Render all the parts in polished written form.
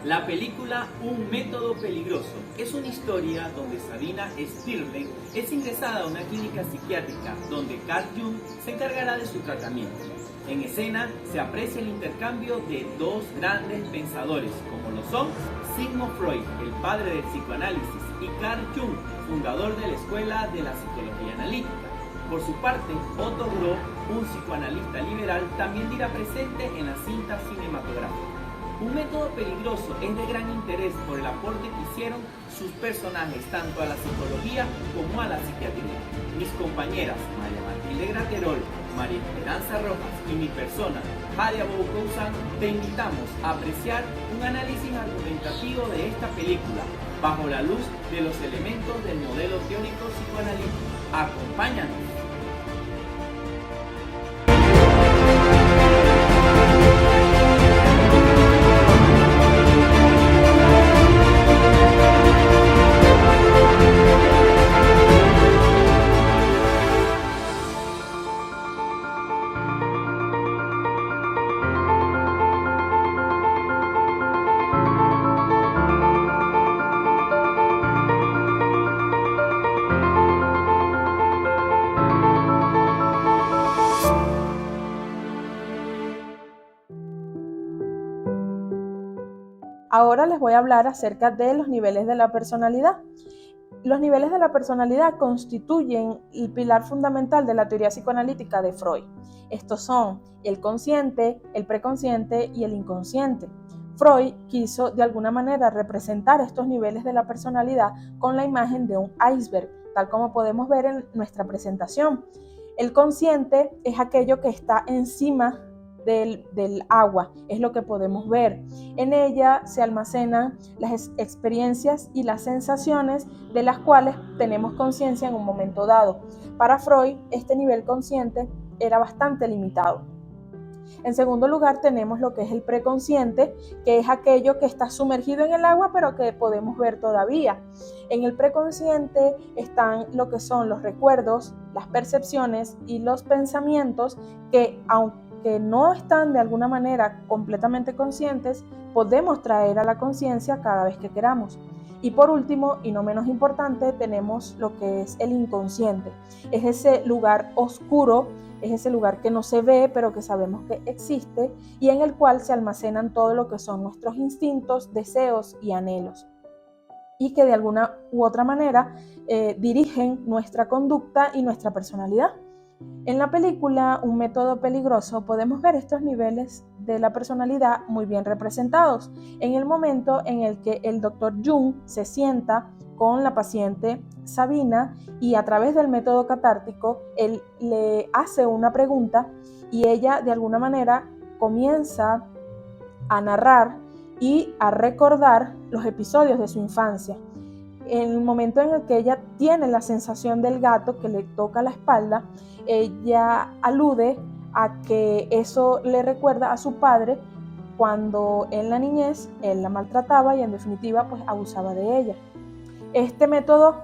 La película Un método peligroso es una historia donde Sabina Stirling es ingresada a una clínica psiquiátrica donde Carl Jung se encargará de su tratamiento. En escena se aprecia el intercambio de dos grandes pensadores, como lo son Sigmund Freud, el padre del psicoanálisis, y Carl Jung, fundador de la Escuela de la Psicología Analítica. Por su parte, Otto Groh, un psicoanalista liberal, también dirá presente en la cinta cinematográfica. Un método peligroso es de gran interés por el aporte que hicieron sus personajes tanto a la psicología como a la psiquiatría. Mis compañeras María Matilde Graterol, María Esperanza Rojas y mi persona, Jadia Boucouzan, te invitamos a apreciar un análisis argumentativo de esta película bajo la luz de los elementos del modelo teórico psicoanalítico. ¡Acompáñanos! Ahora les voy a hablar acerca de los niveles de la personalidad. Los niveles de la personalidad constituyen el pilar fundamental de la teoría psicoanalítica de Freud. Estos son el consciente, el preconsciente y el inconsciente. Freud quiso de alguna manera representar estos niveles de la personalidad con la imagen de un iceberg, tal como podemos ver en nuestra presentación. El consciente es aquello que está encima del agua, es lo que podemos ver. En ella se almacenan las experiencias y las sensaciones de las cuales tenemos conciencia en un momento dado. Para Freud, este nivel consciente era bastante limitado. En segundo lugar, tenemos lo que es el preconsciente, que es aquello que está sumergido en el agua, pero que podemos ver todavía. En el preconsciente están lo que son los recuerdos, las percepciones y los pensamientos que, aunque no están de alguna manera completamente conscientes, podemos traer a la conciencia cada vez que queramos. Y por último, y no menos importante, tenemos lo que es el inconsciente. Es ese lugar oscuro, es ese lugar que no se ve, pero que sabemos que existe y en el cual se almacenan todo lo que son nuestros instintos, deseos y anhelos. Y que de alguna u otra manera dirigen nuestra conducta y nuestra personalidad. En la película Un método peligroso podemos ver estos niveles de la personalidad muy bien representados en el momento en el que el Dr. Jung se sienta con la paciente Sabina y a través del método catártico él le hace una pregunta y ella de alguna manera comienza a narrar y a recordar los episodios de su infancia. En el momento en el que ella tiene la sensación del gato que le toca la espalda, ella alude a que eso le recuerda a su padre cuando en la niñez él la maltrataba y en definitiva pues abusaba de ella. Este método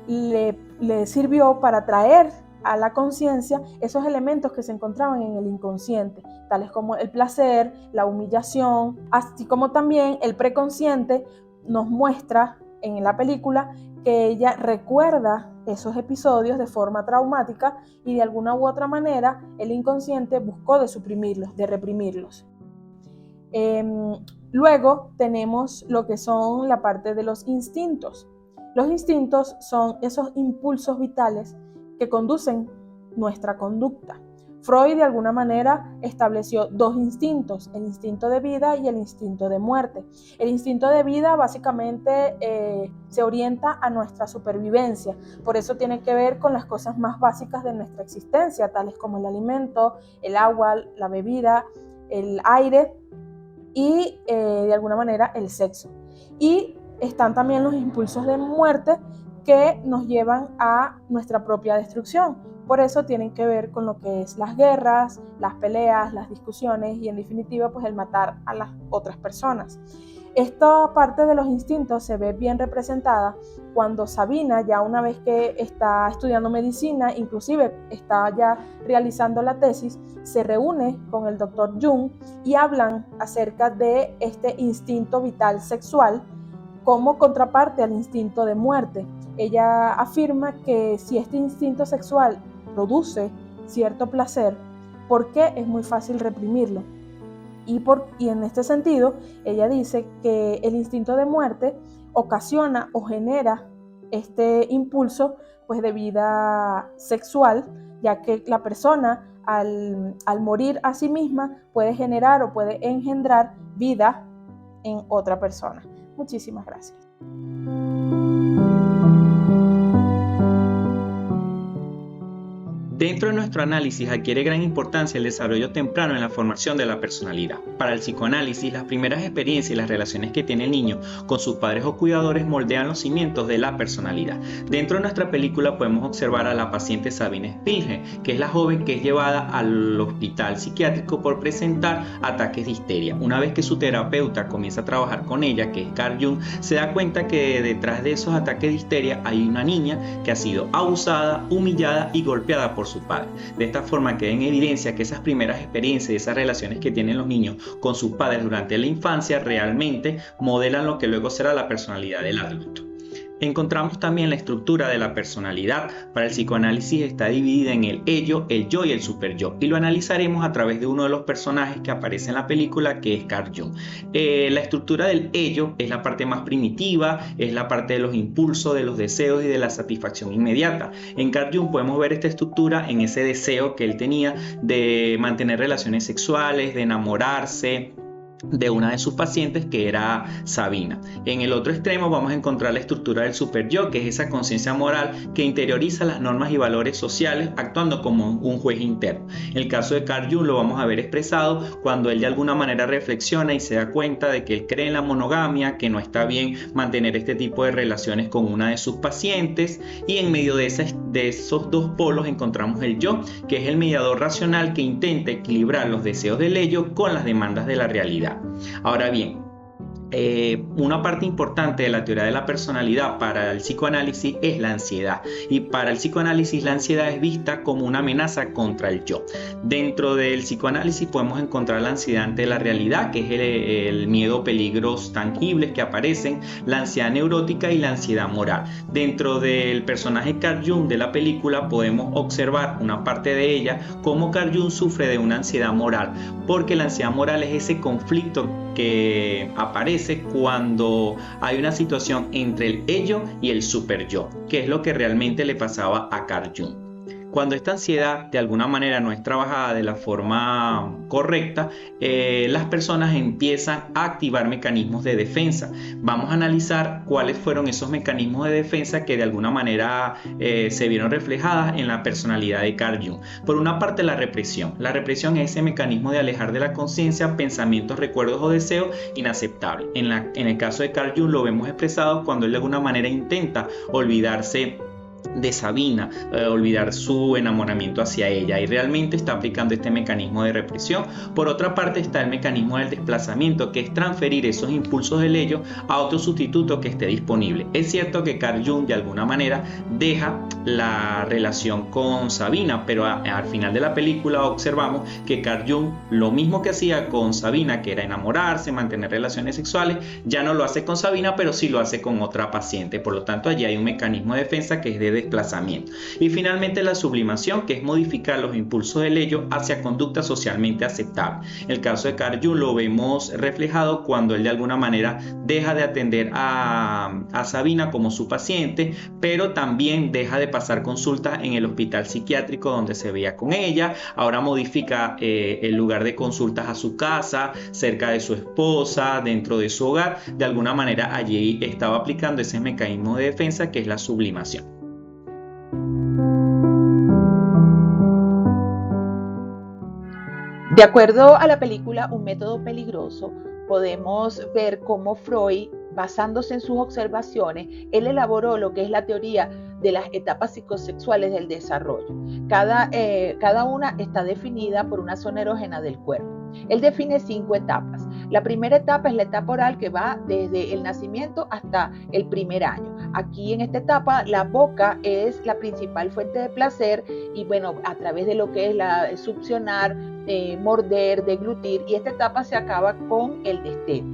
le sirvió para traer a la conciencia esos elementos que se encontraban en el inconsciente, tales como el placer, la humillación, así como también el preconsciente nos muestra en la película que ella recuerda esos episodios de forma traumática y de alguna u otra manera el inconsciente buscó de suprimirlos, de reprimirlos. Luego tenemos lo que son la parte de los instintos. Los instintos son esos impulsos vitales que conducen nuestra conducta. Freud de alguna manera estableció dos instintos, el instinto de vida y el instinto de muerte. El instinto de vida básicamente se orienta a nuestra supervivencia, por eso tiene que ver con las cosas más básicas de nuestra existencia, tales como el alimento, el agua, la bebida, el aire y de alguna manera el sexo. Y están también los impulsos de muerte que nos llevan a nuestra propia destrucción. Por eso tienen que ver con lo que es las guerras, las peleas, las discusiones y en definitiva pues el matar a las otras personas. Esta parte de los instintos se ve bien representada cuando Sabina, ya una vez que está estudiando medicina, inclusive está ya realizando la tesis, se reúne con el doctor Jung y hablan acerca de este instinto vital sexual como contraparte al instinto de muerte. Ella afirma que si este instinto sexual produce cierto placer, ¿por qué es muy fácil reprimirlo? Y en este sentido, ella dice que el instinto de muerte ocasiona o genera este impulso pues, de vida sexual, ya que la persona al morir a sí misma puede generar o puede engendrar vida en otra persona. Muchísimas gracias. Dentro de nuestro análisis adquiere gran importancia el desarrollo temprano en la formación de la personalidad. Para el psicoanálisis, las primeras experiencias y las relaciones que tiene el niño con sus padres o cuidadores moldean los cimientos de la personalidad. Dentro de nuestra película podemos observar a la paciente Sabina Spielgren, que es la joven que es llevada al hospital psiquiátrico por presentar ataques de histeria. Una vez que su terapeuta comienza a trabajar con ella, que es Carl Jung, se da cuenta que detrás de esos ataques de histeria hay una niña que ha sido abusada, humillada y golpeada por su padre. De esta forma queda en evidencia que esas primeras experiencias y esas relaciones que tienen los niños con sus padres durante la infancia realmente modelan lo que luego será la personalidad del adulto. Encontramos también la estructura de la personalidad. Para el psicoanálisis está dividida en el ello, el yo y el superyo, y lo analizaremos a través de uno de los personajes que aparece en la película, que es Carl Jung. La estructura del ello es la parte más primitiva, es la parte de los impulsos, de los deseos y de la satisfacción inmediata. En Carl Jung podemos ver esta estructura en ese deseo que él tenía de mantener relaciones sexuales, de enamorarse de una de sus pacientes, que era Sabina. En el otro extremo vamos a encontrar la estructura del superyo, que es esa conciencia moral que interioriza las normas y valores sociales actuando como un juez interno. En el caso de Carl Jung lo vamos a ver expresado cuando él de alguna manera reflexiona y se da cuenta de que él cree en la monogamia, que no está bien mantener este tipo de relaciones con una de sus pacientes, y en medio de esos dos polos encontramos el yo, que es el mediador racional que intenta equilibrar los deseos del ello con las demandas de la realidad. Ahora bien, una parte importante de la teoría de la personalidad para el psicoanálisis es la ansiedad, y para el psicoanálisis la ansiedad es vista como una amenaza contra el yo. Dentro del psicoanálisis podemos encontrar la ansiedad ante la realidad, que es el miedo, peligros tangibles que aparecen, la ansiedad neurótica y la ansiedad moral. Dentro del personaje Carl Jung de la película podemos observar una parte de ella, cómo Carl Jung sufre de una ansiedad moral, porque la ansiedad moral es ese conflicto que aparece cuando hay una situación entre el ello y el superyo, que es lo que realmente le pasaba a Carl Jung. Cuando esta ansiedad de alguna manera no es trabajada de la forma correcta, las personas empiezan a activar mecanismos de defensa. Vamos a analizar cuáles fueron esos mecanismos de defensa que de alguna manera se vieron reflejadas en la personalidad de Carl Jung. Por una parte, la represión. La represión es ese mecanismo de alejar de la conciencia pensamientos, recuerdos o deseos inaceptables. En el caso de Carl Jung lo vemos expresado cuando él de alguna manera intenta olvidarse de Sabina, olvidar su enamoramiento hacia ella, y realmente está aplicando este mecanismo de represión. Por otra parte está el mecanismo del desplazamiento, que es transferir esos impulsos del ello a otro sustituto que esté disponible. Es cierto que Carl Jung de alguna manera deja la relación con Sabina, pero al final de la película observamos que Carl Jung, lo mismo que hacía con Sabina, que era enamorarse, mantener relaciones sexuales, ya no lo hace con Sabina, pero sí lo hace con otra paciente. Por lo tanto, allí hay un mecanismo de defensa que es de desplazamiento. Y finalmente la sublimación, que es modificar los impulsos del ello hacia conductas socialmente aceptables. El caso de Carl Jung lo vemos reflejado cuando él de alguna manera deja de atender a Sabina como su paciente, pero también deja de pasar consultas en el hospital psiquiátrico donde se veía con ella. Ahora modifica el lugar de consultas a su casa, cerca de su esposa, dentro de su hogar. De alguna manera allí estaba aplicando ese mecanismo de defensa que es la sublimación. De acuerdo a la película Un método peligroso, podemos ver cómo Freud, basándose en sus observaciones, él elaboró lo que es la teoría de las etapas psicosexuales del desarrollo. Cada una está definida por una zona erógena del cuerpo. Él define 5 etapas. La primera etapa es la etapa oral, que va desde el nacimiento hasta el primer año. Aquí en esta etapa la boca es la principal fuente de placer y bueno, a través de lo que es la succionar, morder, deglutir, y esta etapa se acaba con el destete.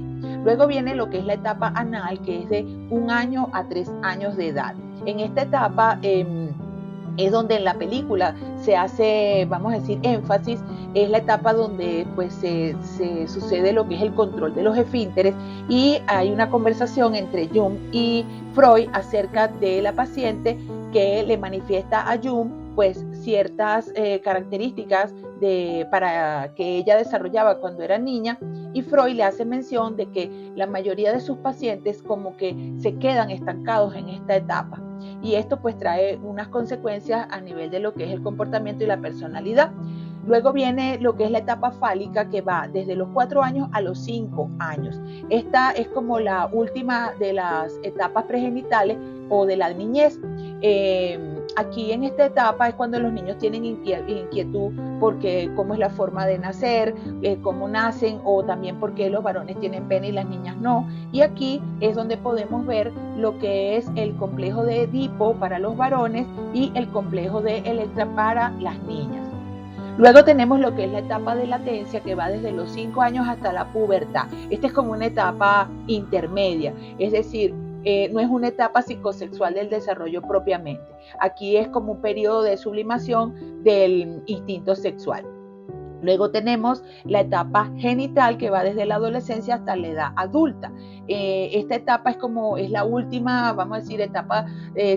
Luego viene lo que es la etapa anal, que es de 1 año a 3 años de edad. En esta etapa es donde en la película se hace, vamos a decir, énfasis, es la etapa donde pues se sucede lo que es el control de los esfínteres, y hay una conversación entre Jung y Freud acerca de la paciente que le manifiesta a Jung pues ciertas características para que ella desarrollaba cuando era niña, y Freud le hace mención de que la mayoría de sus pacientes como que se quedan estancados en esta etapa, y esto pues trae unas consecuencias a nivel de lo que es el comportamiento y la personalidad. Luego viene lo que es la etapa fálica, que va desde los 4 años a los 5 años. Esta es como la última de las etapas pregenitales o de la niñez. Aquí en esta etapa es cuando los niños tienen inquietud porque cómo es la forma de nacer, cómo nacen, o también porque los varones tienen pene y las niñas no. Y aquí es donde podemos ver lo que es el complejo de Edipo para los varones y el complejo de Electra para las niñas. Luego tenemos lo que es la etapa de latencia, que va desde los 5 años hasta la pubertad. Esta es como una etapa intermedia, es decir, no es una etapa psicosexual del desarrollo propiamente. Aquí es como un periodo de sublimación del instinto sexual. Luego tenemos la etapa genital, que va desde la adolescencia hasta la edad adulta. Esta etapa es la última, vamos a decir, etapa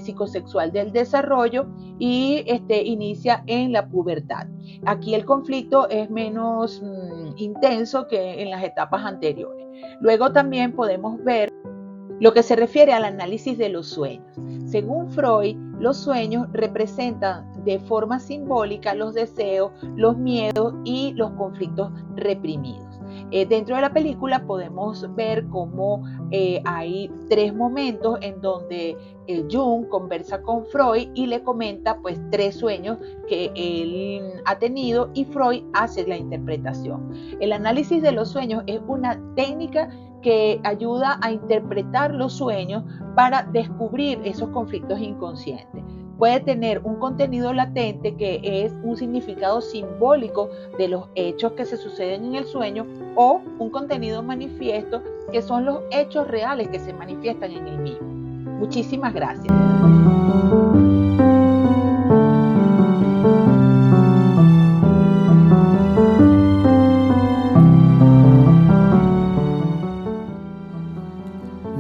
psicosexual del desarrollo, y inicia en la pubertad. Aquí el conflicto es menos intenso que en las etapas anteriores. Luego también podemos ver lo que se refiere al análisis de los sueños. Según Freud, los sueños representan de forma simbólica los deseos, los miedos y los conflictos reprimidos. Dentro de la película podemos ver cómo hay 3 momentos en donde Jung conversa con Freud y le comenta pues 3 sueños que él ha tenido, y Freud hace la interpretación. El análisis de los sueños es una técnica que ayuda a interpretar los sueños para descubrir esos conflictos inconscientes. Puede tener un contenido latente, que es un significado simbólico de los hechos que se suceden en el sueño, o un contenido manifiesto, que son los hechos reales que se manifiestan en el mismo. Muchísimas gracias.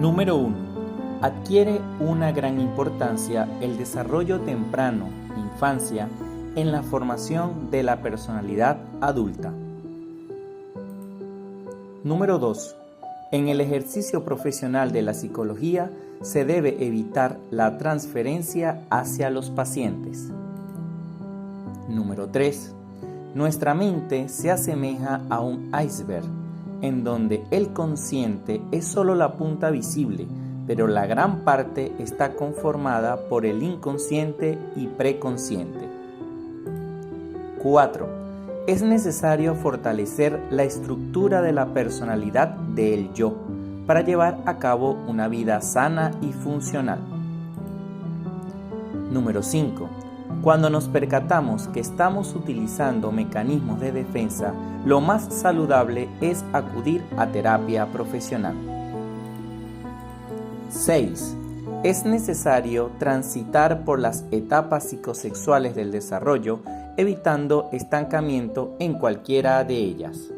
Número 1. Adquiere una gran importancia el desarrollo temprano, infancia, en la formación de la personalidad adulta. Número 2. En el ejercicio profesional de la psicología se debe evitar la transferencia hacia los pacientes. Número 3. Nuestra mente se asemeja a un iceberg, en donde el consciente es solo la punta visible, pero la gran parte está conformada por el inconsciente y preconsciente. 4. Es necesario fortalecer la estructura de la personalidad del yo para llevar a cabo una vida sana y funcional. Número 5. Cuando nos percatamos que estamos utilizando mecanismos de defensa, lo más saludable es acudir a terapia profesional. 6. Es necesario transitar por las etapas psicosexuales del desarrollo, evitando estancamiento en cualquiera de ellas.